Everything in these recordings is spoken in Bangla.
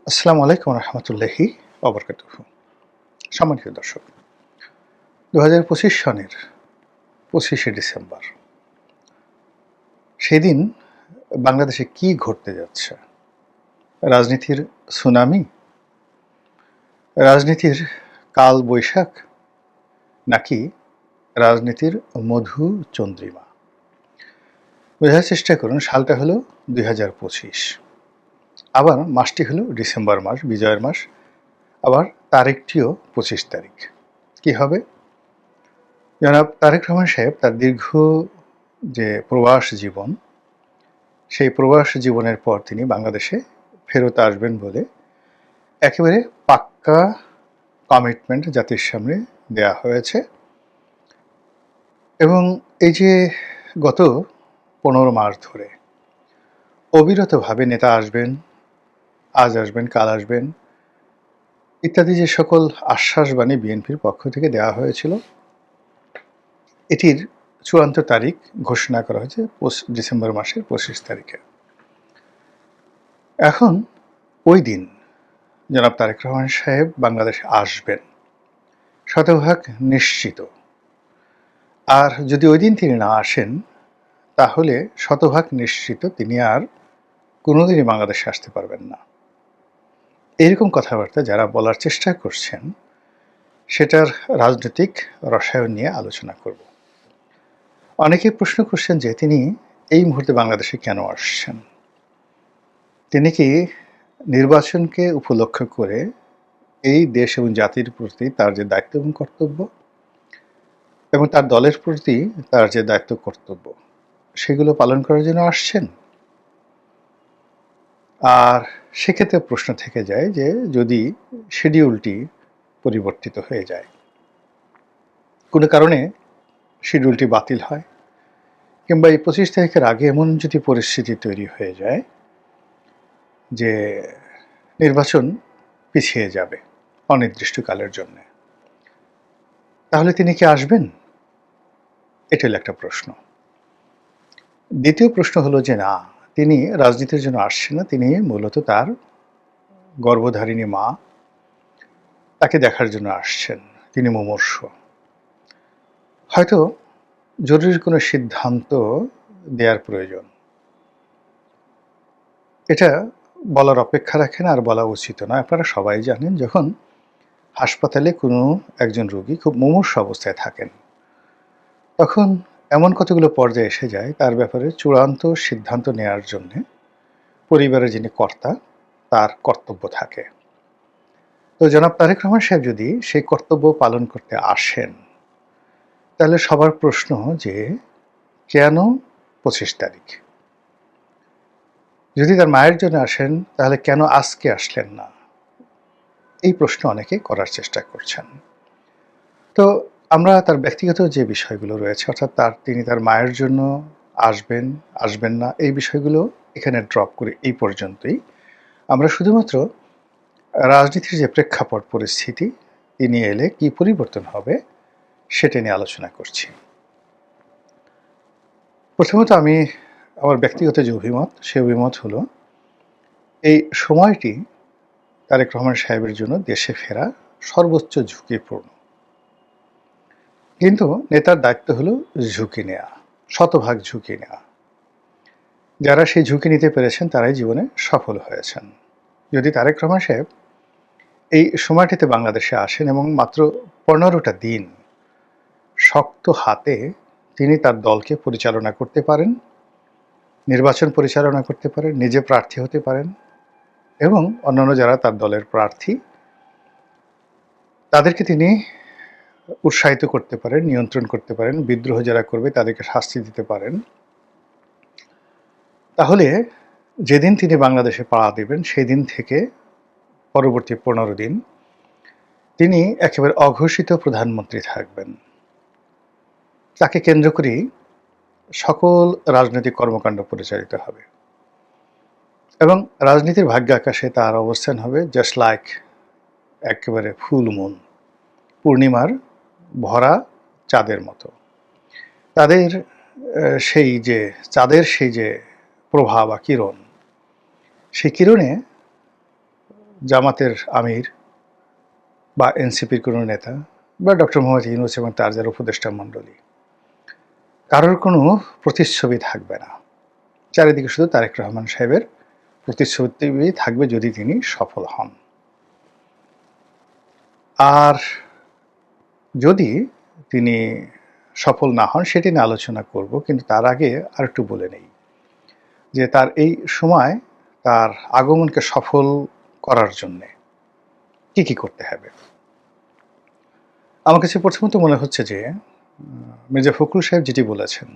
আসসালামু আলাইকুম রহমতুল্লাহি অবরকাতুহ। সম্মানিত দর্শক, ২০২৫ সনের ২৫শে ডিসেম্বর, সেদিন বাংলাদেশে কি ঘটতে যাচ্ছে? রাজনীতির সুনামি, রাজনীতির কাল বৈশাখ, নাকি রাজনীতির মধু চন্দ্রিমা? বোঝার চেষ্টা করুন। সালটা হলো ২০২৫, আবার মাসটি হলো ডিসেম্বর মাস, বিজয়ের মাস, আবার তারিখটিও ২৫ তারিখ। কি হবে? জনাব তারেক রহমান সাহেব তার দীর্ঘ যে প্রবাস জীবন, সেই প্রবাস জীবনের পর তিনি বাংলাদেশে ফেরত আসবেন বলে একেবারে পাক্কা কমিটমেন্ট জাতির সামনে দেয়া হয়েছে। এবং এই যে গত ১৫ মাস ধরে অবিরতভাবে নেতা আসবেন, আজ আসবেন, কাল আসবেন ইত্যাদি যে সকল আশ্বাসবাণী বিএনপির পক্ষ থেকে দেওয়া হয়েছিল, এটির চূড়ান্ত তারিখ ঘোষণা করা হয়েছে ডিসেম্বর মাসের ২৫ তারিখে। এখন ওই দিন জনাব তারেক রহমান সাহেব বাংলাদেশে আসবেন, শতভাগ নিশ্চিত। আর যদি ওই দিন তিনি না আসেন, তাহলে শতভাগ নিশ্চিত তিনি আর কোনোদিনই বাংলাদেশে আসতে পারবেন না। এরকম কথাবার্তা যারা বলার চেষ্টা করছেন, সেটার রাজনৈতিক রসায়ন নিয়ে আলোচনা করব। অনেকে প্রশ্ন করছেন যে তিনি এই মুহূর্তে বাংলাদেশে কেন আসছেন? তিনি কি নির্বাচনকে উপলক্ষ করে এই দেশ এবং জাতির প্রতি তার যে দায়িত্ব এবং কর্তব্য, এবং তার দলের প্রতি তার যে দায়িত্ব কর্তব্য, সেগুলো পালন করার জন্য আসছেন? আর সেক্ষেত্রে প্রশ্ন থেকে যায় যে যদি শিডিউলটি পরিবর্তিত হয়ে যায়, কোনো কারণে শিডিউলটি বাতিল হয়, কিংবা এই ২৫ তারিখের আগে এমন যদি পরিস্থিতি তৈরি হয়ে যায় যে নির্বাচন পিছিয়ে যাবে অনির্দিষ্টকালের জন্য, তাহলে তিনি কি আসবেন? এটা হলো একটা প্রশ্ন। দ্বিতীয় প্রশ্ন হলো যে না, তিনি রাজনীতির জন্য আসছেন না, তিনি মূলত তার গর্ভধারিণী মা, তাকে দেখার জন্য আসছেন। তিনি মুমূর্ষ, হয়তো জরুরি কোনো সিদ্ধান্ত দেওয়ার প্রয়োজন। এটা বলার অপেক্ষা রাখে না, আর বলা উচিত নয়। আপনারা সবাই জানেন, যখন হাসপাতালে কোনো একজন রোগী খুব মুমূর্ষ অবস্থায় থাকেন, তখন এমন কতগুলো পর্যায়ে এসে যায়, তার ব্যাপারে চূড়ান্ত সিদ্ধান্ত নেওয়ার জন্যে পরিবারের যিনি কর্তা, তার কর্তব্য থাকে। তো জনাব তারেক রহমান সাহেব যদি সেই কর্তব্য পালন করতে আসেন, তাহলে সবার প্রশ্ন যে কেন ২৫ তারিখ? যদি তার মায়ের জন্য আসেন, তাহলে কেন আজকে আসলেন না? এই প্রশ্ন অনেকে করার চেষ্টা করছেন। তো আমরা তার ব্যক্তিগত যে বিষয়গুলো রয়েছে, অর্থাৎ তিনি তার মায়ের জন্য আসবেন, আসবেন না, এই বিষয়গুলো এখানে ড্রপ করে এই পর্যন্তই। আমরা শুধুমাত্র রাজনীতির যে প্রেক্ষাপট পরিস্থিতি, তিনি এলে কি পরিবর্তন হবে সেটা নিয়ে আলোচনা করছি। প্রথমত আমি আমার ব্যক্তিগত যে অভিমত, সে অভিমত হলো এই সময়টি তারেক রহমান সাহেবের জন্য দেশে ফেরা সর্বোচ্চ ঝুঁকিপূর্ণ। কিন্তু নেতার দায়িত্ব হলো ঝুঁকি নেওয়া, শতভাগ ঝুঁকি নেওয়া। যারা সেই ঝুঁকি নিতে পেরেছেন তারাই জীবনে সফল হয়েছেন। যদি তারেক রহমান সাহেব এই সময়টিতে বাংলাদেশে আসেন এবং মাত্র ১৫টা দিন শক্ত হাতে তিনি তার দলকে পরিচালনা করতে পারেন, নির্বাচন পরিচালনা করতে পারেন, নিজে প্রার্থী হতে পারেন, এবং অন্যান্য যারা তার দলের প্রার্থী তাদেরকে তিনি উৎসাহিত করতে পারেন, নিয়ন্ত্রণ করতে পারেন, বিদ্রোহ যারা করবে তাদেরকে শাস্তি দিতে পারেন, তাহলে যেদিন তিনি বাংলাদেশে পা দেবেন সেই দিন থেকে পরবর্তী ১৫ দিন তিনি একেবারে অঘোষিত প্রধানমন্ত্রী থাকবেন। তাকে কেন্দ্র করেই সকল রাজনৈতিক কর্মকাণ্ড পরিচালিত হবে, এবং রাজনীতির ভাগ্য আকাশে তার অবস্থান হবে জাস্ট লাইক একেবারে ফুল মুন, পূর্ণিমার ভরা চাঁদের মতো। তাদের সেই যে চাঁদের সেই যে প্রভা বা কিরণ, সেই কিরণে জামাতের আমির বা এনসিপির কোনো নেতা বা ডক্টর মোহাম্মদ ইউনূস এবং তার যারা উপদেষ্টা মণ্ডলী, কারোর কোনো প্রতিচ্ছবি থাকবে না। চারিদিকে শুধু তারেক রহমান সাহেবের প্রতিশ্রুতি থাকবে যদি তিনি সফল হন। আর যদি তিনি সফল না হন সেটি নিয়ে আলোচনা করব, কিন্তু তার আগে আরেকটু বলে নেই যে তার এই সময় তার আগমনকে সফল করার জন্যে কি কি করতে হবে। আমার কাছে প্রথমত মনে হচ্ছে যে মির্জা ফখরুল সাহেব যেটি বলেছেন,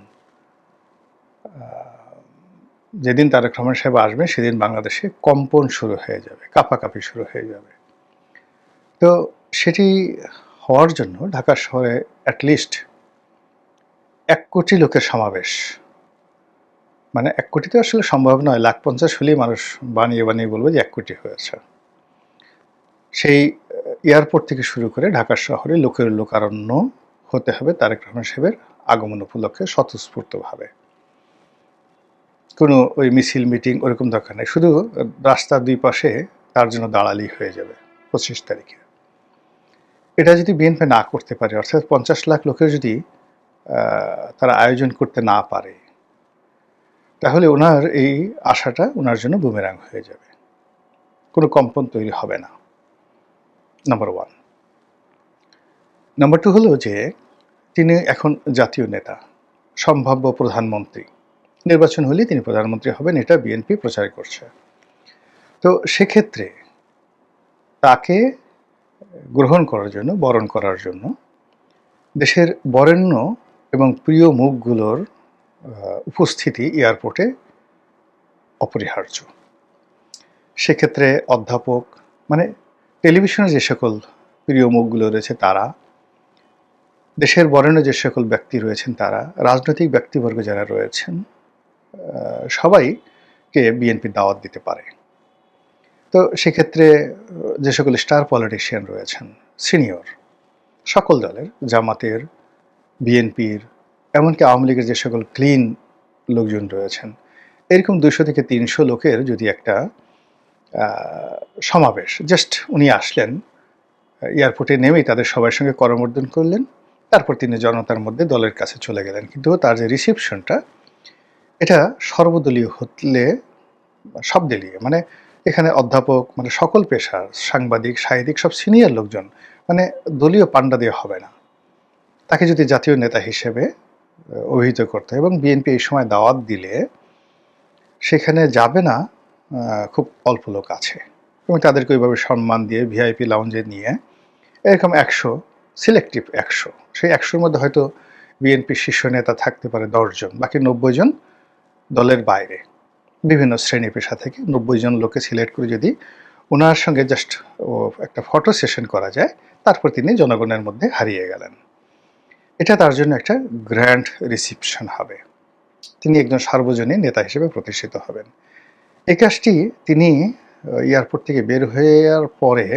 যেদিন তারেক রহমান সাহেব আসবেন সেদিন বাংলাদেশে কম্পন শুরু হয়ে যাবে, কাঁপাকাঁপি শুরু হয়ে যাবে। তো সেটি হওয়ার জন্য ঢাকা শহরে অ্যাটলিস্ট 1 কোটি লোকের সমাবেশ, মানে 1 কোটি তো আসলে সম্ভব নয়, 150,000 হলেই মানুষ বানিয়ে বানিয়ে বলবে যে 1 কোটি হয়েছে। সেই এয়ারপোর্ট থেকে শুরু করে ঢাকা শহরে লোকের লোকারণ্য হতে হবে তারেক রহমান সাহেবের আগমন উপলক্ষে স্বতঃস্ফূর্তভাবে। কোনো ওই মিছিল মিটিং ওরকম দরকার নেই, শুধু রাস্তার 2 পাশে তার জন্য দাঁড়ালেই হয়ে যাবে 25 তারিখে। এটা যদি বিএনপি না করতে পারে, অর্থাৎ 50 লাখ লোকের যদি তারা আয়োজন করতে না পারে, তাহলে ওনার এই আশাটা ওনার জন্য বুমেরাং হয়ে যাবে, কোনো কম্পন তৈরি হবে না। নাম্বার 1। নাম্বার 2 হলো যে তিনি এখন জাতীয় নেতা, সম্ভাব্য প্রধানমন্ত্রী, নির্বাচন হলে তিনি প্রধানমন্ত্রী হবেন, এটা বিএনপি প্রচার করছে। তো সেক্ষেত্রে তাকে গ্রহণ করার জন্য, বরণ করার জন্য দেশের বরেণ্য এবং প্রিয় মুখগুলোর উপস্থিতি এয়ারপোর্টে অপরিহার্য। সেক্ষেত্রে অধ্যাপক, মানে টেলিভিশনে যে সকল প্রিয় মুখগুলো রয়েছে তারা, দেশের বরেণ্য যে সকল ব্যক্তি রয়েছেন তারা, রাজনৈতিক ব্যক্তিবর্গ যারা রয়েছেন, সবাইকে বিএনপি দাওয়াত দিতে পারে। তো সেক্ষেত্রে যে সকল স্টার পলিটিশিয়ান রয়েছেন, সিনিয়র সকল দলের, জামাতের, বিএনপির, এমনকি আওয়ামী লীগের যে সকল ক্লিন লোকজন রয়েছেন, এরকম 200 থেকে 300 লোকের যদি একটা সমাবেশ, জাস্ট উনি আসলেন, এয়ারপোর্টে নেমেই তাদের সবার সঙ্গে করমর্দন করলেন, তারপর তিনি জনতার মধ্যে দলের কাছে চলে গেলেন, কিন্তু তার যে রিসেপশনটা এটা সর্বদলীয় হলে, সব দলীয়, মানে এখানে অধ্যাপক, মানে সকল পেশার, সাংবাদিক, সাহিত্যিক, সব সিনিয়র লোকজন, মানে দলীয় পাণ্ডা দিয়ে হবে না। তাকে যদি জাতীয় নেতা হিসেবে অভিহিত করতে হয়, এবং বিএনপি এই সময় দাওয়াত দিলে সেখানে যাবে না খুব অল্প লোক আছে, এবং তাদেরকে ওইভাবে সম্মান দিয়ে ভিআইপি লাউঞ্জে নিয়ে এরকম 100, সিলেক্টিভ 100, সেই 100-র মধ্যে হয়তো বিএনপির শীর্ষ নেতা থাকতে পারে 10 জন, বাকি 90 জন দলের বাইরে, বিভিন্ন শ্রেণী পেশা থেকে 90 জন লোককে সিলেক্ট করে যদি ওনার সঙ্গে জাস্ট একটা ফটো সেশন করা যায়, তারপর তিনি জনগণের মধ্যে হারিয়ে গেলেন। এটা তার জন্য একটা গ্র্যান্ড রিসেপশন হবে, তিনি একজন সার্বজনীন নেতা হিসেবে প্রতিষ্ঠিত হবেন। এই কাজটি তিনি এয়ারপোর্ট থেকে বের হওয়ার পরে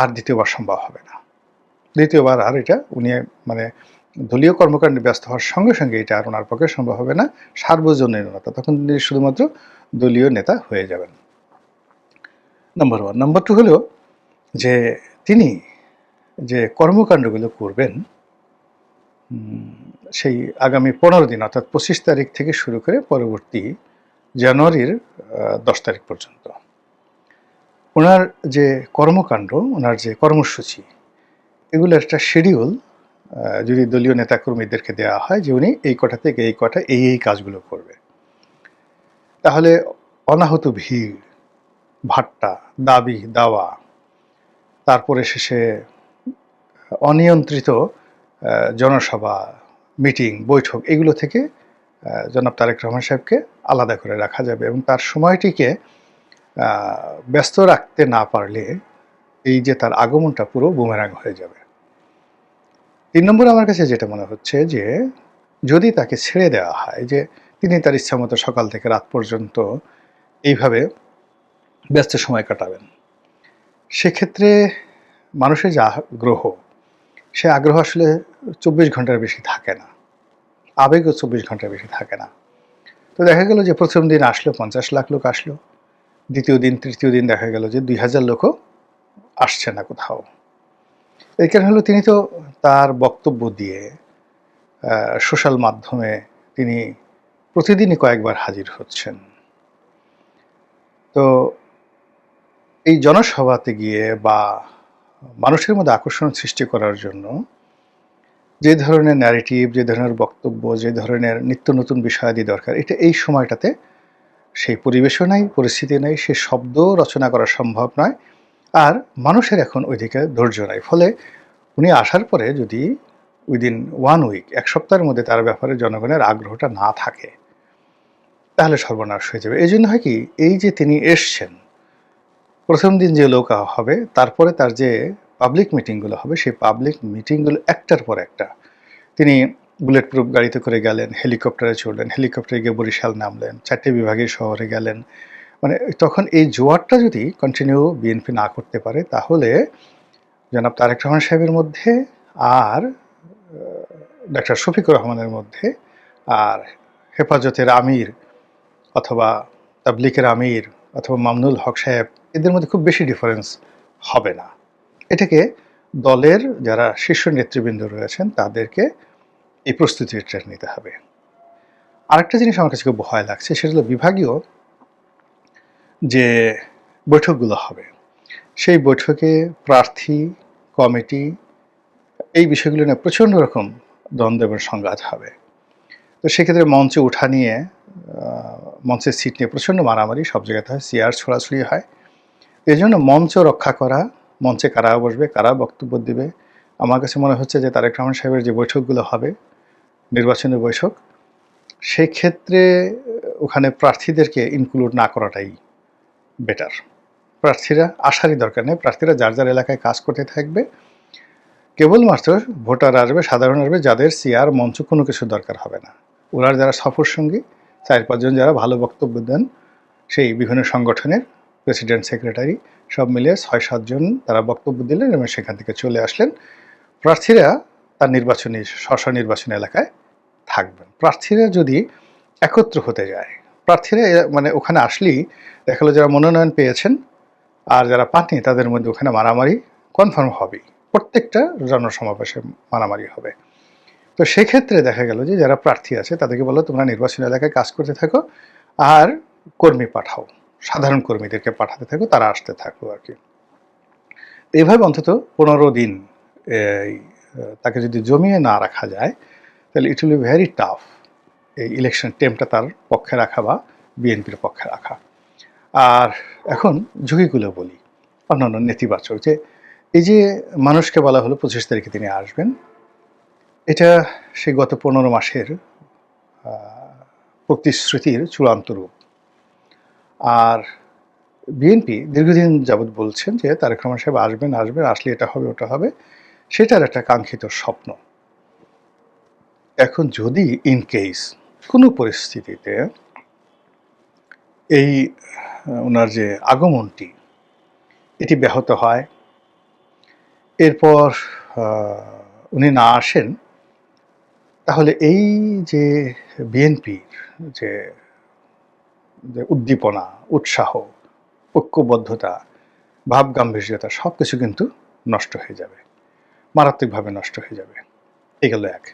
আর দ্বিতীয়বার সম্ভব হবে না। দ্বিতীয়বার আর এটা উনি, মানে দলীয় কর্মকাণ্ডে ব্যস্ত হওয়ার সঙ্গে সঙ্গে এটা আর ওনার পক্ষে সম্ভব হবে না, সার্বজনীন নেতা, তখন তিনি শুধুমাত্র দলীয় নেতা হয়ে যাবেন। নাম্বার 1। নাম্বার 2 হলো যে তিনি যে কর্মকাণ্ডগুলো করবেন সেই আগামী 15 দিন, অর্থাৎ 25 তারিখ থেকে শুরু করে পরবর্তী জানুয়ারির 10 তারিখ পর্যন্ত ওনার যে কর্মকাণ্ড, ওনার যে কর্মসূচি, এগুলো একটা শিডিউল যদি দলীয় নেতাকর্মীদেরকে দেওয়া হয় যে উনি এই কটা থেকে এই কটা এই কাজগুলো করবে, তাহলে অনাহত ভিড়, ভাট্টা, দাবি দাওয়া, তারপরে শেষে অনিয়ন্ত্রিত জনসভা, মিটিং, বৈঠক, এগুলো থেকে জনাব তারেক রহমান সাহেবকে আলাদা করে রাখা যাবে, এবং তার সময়টিকে ব্যস্ত রাখতে না পারলে এই যে তার আগমনটা পুরো বুমেরাং হয়ে যাবে। 3 নম্বর আমার কাছে যেটা মনে হচ্ছে যে যদি তাকে ছেড়ে দেওয়া হয় যে তিনি তার ইচ্ছামতো সকাল থেকে রাত পর্যন্ত এইভাবে ব্যস্ত সময় কাটাবেন, সেক্ষেত্রে মানুষের যে আগ্রহ, সে আগ্রহ আসলে 24 ঘন্টার বেশি থাকে না, আবেগও 24 ঘন্টার বেশি থাকে না। তো দেখা গেল যে প্রথম দিন আসলো 50 লাখ লোক আসলো, দ্বিতীয় দিন তৃতীয় দিন দেখা গেল যে 2000 লোকও আসছে না কোথাও। এর কারণ হলো তিনি তো তার বক্তব্য দিয়ে সোশ্যাল মাধ্যমে তিনি প্রতিদিনই কয়েকবার হাজির হচ্ছেন। তো এই জনসভাতে গিয়ে বা মানুষের মধ্যে আকর্ষণ সৃষ্টি করার জন্য যে ধরনের ন্যারেটিভ, যে ধরনের বক্তব্য, যে ধরনের নিত্য নতুন বিষয়াদি দরকার, এটা এই সময়টাতে সেই পরিবেশও নাই, পরিস্থিতি নাই, সে শব্দ রচনা করা সম্ভব নয়। আর মানুষের এখন ওইদিকে ধৈর্য নাই। ফলে উনি আসার পরে যদি উইদিন 1 উইক, 1 সপ্তাহের মধ্যে তার ব্যাপারে জনগণের আগ্রহটা না থাকে, তাহলে সর্বনাশ হয়ে যাবে। এই জন্য হয় কি, এই যে তিনি এসছেন, প্রথম দিন যে লোক হবে, তারপরে তার যে পাবলিক মিটিংগুলো হবে, সেই পাবলিক মিটিংগুলো একটার পর একটা। তিনি বুলেট প্রুফ গাড়িতে করে গেলেন, হেলিকপ্টারে চড়লেন, হেলিকপ্টারে গিয়ে বরিশাল নামলেন, 4টে বিভাগীয় শহরে গেলেন। মানে তখন এই জোয়ারটা যদি কন্টিনিউ বিএনপি না করতে পারে, তাহলে জনাব তারেক রহমান সাহেবের মধ্যে আর ডাক্তার শফিকুর রহমানের মধ্যে আর হেফাজতের আমির অথবা তাবলিকের আমির অথবা মামুনুল হক সাহেব, এদের মধ্যে খুব বেশি ডিফারেন্স হবে না। এটাকে দলের যারা শীর্ষ নেতৃবৃন্দ রয়েছেন তাদেরকে এই প্রস্তুতিটা নিতে হবে। আরেকটা জিনিস আমার কাছে খুব ভয় লাগছে, সেটা হলো বিভাগীয় যে বৈঠকগুলো হবে, সেই বৈঠকে প্রার্থী, কমিটি, এই বিষয়গুলো নিয়ে প্রচণ্ড রকম দ্বন্দ্ব এবং সংঘাত হবে। তো সেক্ষেত্রে মঞ্চে ওঠা নিয়ে, মঞ্চের সিট নিয়ে প্রচণ্ড মারামারি সব জায়গাতে হয়, চেয়ার ছোড়াছুড়ি হয়। এই জন্য মঞ্চ রক্ষা করা, মঞ্চে কারা বসবে, কারা বক্তব্য দেবে, আমার কাছে মনে হচ্ছে যে তারেক রহমান সাহেবের যে বৈঠকগুলো হবে, নির্বাচনী বৈঠক, সেই ক্ষেত্রে ওখানে প্রার্থীদেরকে ইনক্লুড না করাটাই বেটার। প্রার্থীরা আসারই দরকার নেই, প্রার্থীরা যার যার এলাকায় কাজ করতে থাকবে, কেবলমাত্র ভোটার আসবে, সাধারণ আসবে, যাদের চেয়ার মঞ্চ কোনো কিছু দরকার হবে না। ওনার যারা সফর সঙ্গী 4-5 জন যারা ভালো বক্তব্য দেন, সেই বিভিন্ন সংগঠনের প্রেসিডেন্ট, সেক্রেটারি সব মিলিয়ে 6-7 জন তারা বক্তব্য দিলেন এবং সেখান থেকে চলে আসলেন। প্রার্থীরা তার নির্বাচনী নির্বাচনী এলাকায় থাকবেন। প্রার্থীরা যদি একত্র হতে যায়, প্রার্থীরা মানে ওখানে আসলেই দেখা গেলো যারা মনোনয়ন পেয়েছেন আর যারা পাননি তাদের মধ্যে ওখানে মারামারি কনফার্ম হবেই, প্রত্যেকটা জনসমাবেশে মারামারি হবে। তো সেক্ষেত্রে দেখা গেল যে যারা প্রার্থী আছে তাদেরকে বলো তোমরা নির্বাচনী এলাকায় কাজ করতে থাকো আর কর্মী পাঠাও, সাধারণ কর্মীদেরকে পাঠাতে থাকো, তারা আসতে থাকো আর কি। এইভাবে অন্তত 15 দিন তাকে যদি জমিয়ে না রাখা যায়, তাহলে it will be very tough এই ইলেকশন টেমটা তার পক্ষে রাখা বা বিএনপির পক্ষে রাখা। আর এখন ঝুঁকিগুলো বলি, অন্যান্য নেতিবাচক, যে এই যে মানুষকে বলা হলো 25 তারিখে তিনি আসবেন, এটা সেই গত 15 মাসের প্রতিশ্রুতির চূড়ান্ত রূপ। আর বিএনপি দীর্ঘদিন যাবৎ বলছেন যে তারেক রহমান সাহেব আসবেন, আসলে এটা হবে ওটা হবে, সেটার একটা কাঙ্ক্ষিত স্বপ্ন। এখন যদি ইন কেস কোনো পরিস্থিতিতে এই ওনার যে আগমনটি এটি ব্যাহত হয়, এরপর উনি না আসেন, তাহলে এই যে বিএনপির যে উদ্দীপনা, উৎসাহ, ঐক্যবদ্ধতা, ভাবগাম্ভীর্যতা সব কিছু কিন্তু নষ্ট হয়ে যাবে, মারাত্মকভাবে নষ্ট হয়ে যাবে। এগুলো এক।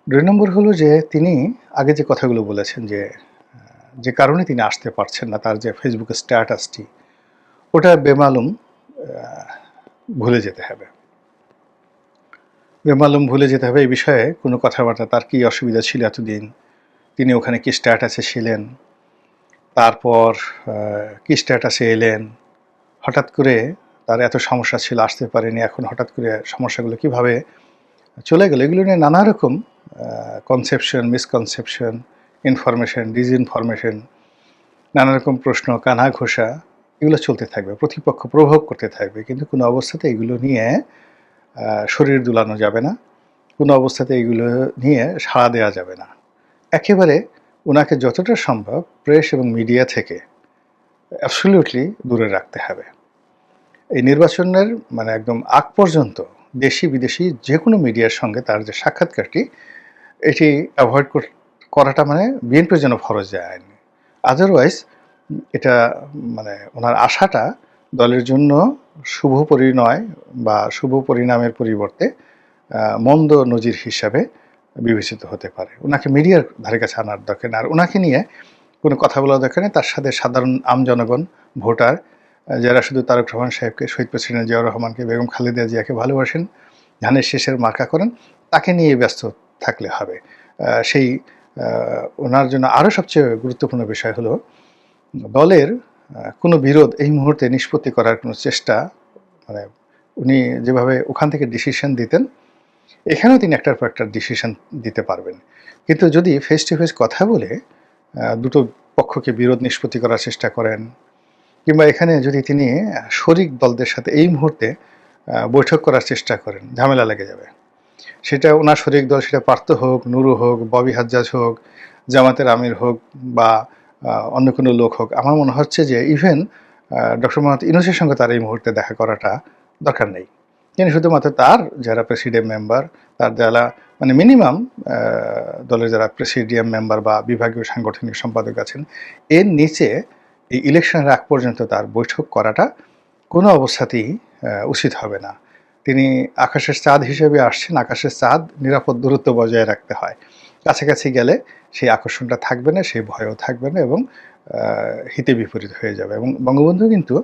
2 নম্বর হলো যে তিনি আগে যে কথাগুলো বলেছেন যে কারণে তিনি আসতে পারছেন না, তার যে ফেসবুকের স্ট্যাটাসটি, ওটা বেমালুম ভুলে যেতে হবে। বেমালুম ভুলে যেতে হবে এই বিষয়ে কোনো কথাবার্তা, তার কী অসুবিধা ছিল এতদিন, তিনি ওখানে কী স্ট্যাটাসে ছিলেন, তারপর কী স্ট্যাটাসে এলেন, হঠাৎ করে তার এত সমস্যা ছিল আসতে পারেনি, এখন হঠাৎ করে সমস্যাগুলো কিভাবে চলে গেল, এগুলো নিয়ে নানা রকম কনসেপশন, মিসকনসেপশন, ইনফরমেশন, ডিসইনফরমেশন, নানা রকম প্রশ্ন, কানা ঘোষা, এগুলো চলতে থাকবে, প্রতিপক্ষ প্রভাব করতে থাকবে। কিন্তু কোনো অবস্থাতে এগুলো নিয়ে শরীর দুলানো যাবে না, কোনো অবস্থাতে এগুলো নিয়ে সাড়া দেওয়া যাবে না। একেবারে ওনাকে যতটা সম্ভব প্রেস এবং মিডিয়া থেকে অ্যাবসলিউটলি দূরে রাখতে হবে। এই নির্বাচনের মানে একদম আগ পর্যন্ত দেশি বিদেশি যে কোনো মিডিয়ার সঙ্গে তার যে সাক্ষাৎকারটি, এটি অ্যাভয়েড করাটা মানে বিএনপির জন্য ফরজ আইন। আদারওয়াইজ এটা মানে ওনার আশাটা দলের জন্য শুভ পরিণয় বা শুভ পরিণামের পরিবর্তে মন্দ নজির হিসাবে বিবেচিত হতে পারে। ওনাকে মিডিয়ার ধারে কাছে আনার দরকার নেই। আর ওনাকে নিয়ে কোনো কথা বলার দরকার নেই। তার সাথে সাধারণ জনগণ, ভোটার যারা শুধু তারেক রহমান সাহেবকে, শহীদ প্রেসিডেন্ট জিয়াউর রহমানকে, বেগম খালেদা জিয়াকে ভালোবাসেন, ধানের শেষের মার্কা করেন, তাকে নিয়ে ব্যস্ত থাকলে হবে। সেই ওনার জন্য আরও সবচেয়ে গুরুত্বপূর্ণ বিষয় হলো দলের কোনো বিরোধ এই মুহূর্তে নিষ্পত্তি করার কোনো চেষ্টা, মানে উনি যেভাবে ওখান থেকে ডিসিশন দিতেন, এখানেও তিনি একটার পর একটা ডিসিশন দিতে পারবেন। কিন্তু যদি ফেস টু ফেস কথা বলে দুটো পক্ষকে বিরোধ নিষ্পত্তি করার চেষ্টা করেন, কিংবা এখানে যদি তিনি শরিক দলদের সাথে এই মুহূর্তে বৈঠক করার চেষ্টা করেন, ঝামেলা লেগে যাবে। সেটা ওনার শরিক দল, সেটা পার্থ হোক, নুরু হোক, ববি হাজ্জাজ হোক, জামাতের আমির হোক, বা অন্য কোনো লোক হোক, আমার মনে হচ্ছে যে ইভেন ডক্টর মোহাম্মদ ইউনূসের সঙ্গে তার এই মুহূর্তে দেখা করাটা দরকার নেই। তিনি শুধুমাত্র তার যারা প্রেসিডিয়াম মেম্বার, তার যারা মানে মিনিমাম দলের যারা প্রেসিডিয়াম মেম্বার বা বিভাগীয় সাংগঠনিক সম্পাদক আছেন, এর নিচে এই ইলেকশনের আগ পর্যন্ত তার বৈঠক করাটা কোনো অবস্থাতেই উচিত হবে না। তিনি আকাশের চাঁদ হিসেবে আসছেন, আকাশের চাঁদ নিরাপদ দূরত্ব বজায় রাখতে হয়। কাছাকাছি গেলে সেই আকর্ষণটা থাকবে না, সেই ভয়ও থাকবে না, এবং হিতে বিপরীত হয়ে যাবে। এবং বঙ্গবন্ধু কিন্তু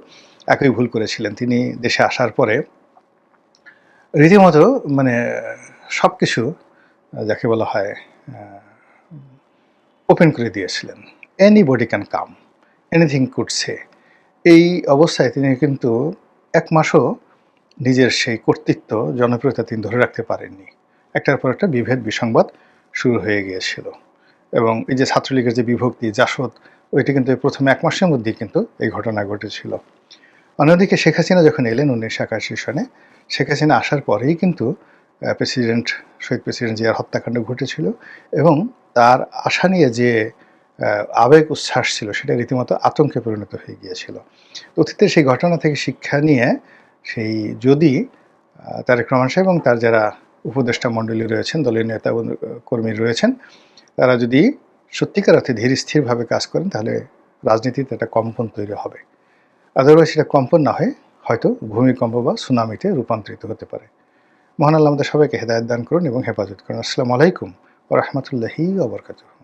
একই ভুল করেছিলেন। তিনি দেশে আসার পরে রীতিমতো মানে সব কিছু যাকে বলা হয় ওপেন করে দিয়েছিলেন। Anybody can come, anything could say. এই অবস্থায় তিনি কিন্তু এক মাসও নিজের সেই কর্তৃত্ব, জনপ্রিয়তা তিনি ধরে রাখতে পারেননি। একটার পর একটা বিভেদ, বিসংবাদ শুরু হয়ে গিয়েছিল। এবং এই যে ছাত্রলীগের যে বিভক্তি, জাসদ, ওইটি কিন্তু প্রথম এক মাসের মধ্যেই কিন্তু এই ঘটনা ঘটেছিল। অন্যদিকে শেখ হাসিনা যখন এলেন 1981 সনে, শেখ হাসিনা আসার পরেই কিন্তু শহীদ প্রেসিডেন্ট জিয়ার হত্যাকাণ্ড ঘটেছিল, এবং তার আশা নিয়ে যে আবেগ উচ্ছ্বাস ছিল সেটা রীতিমতো আতঙ্কে পরিণত হয়ে গিয়েছিল। অতীতের সেই ঘটনা থেকে শিক্ষা নিয়ে সেই যদি তারেক রহমান সাহেব এবং তার যারা উপদেষ্টা মণ্ডলী রয়েছেন, দলীয় নেতা কর্মী রয়েছেন, তারা যদি সত্যিকার অর্থে ধীর স্থিরভাবে কাজ করেন, তাহলে রাজনীতিতে একটা কম্পন তৈরি হবে। আদারওয়াইজ সেটা কম্পন না হয়ে হয়তো ভূমিকম্প বা সুনামিতে রূপান্তরিত হতে পারে। মহান আল্লাহ আমাদের সবাইকে হেদায়েত দান করুন এবং হেফাজত করুন। আসসালামু আলাইকুম ওয়া রাহমাতুল্লাহি ওয়া বারাকাতুহু।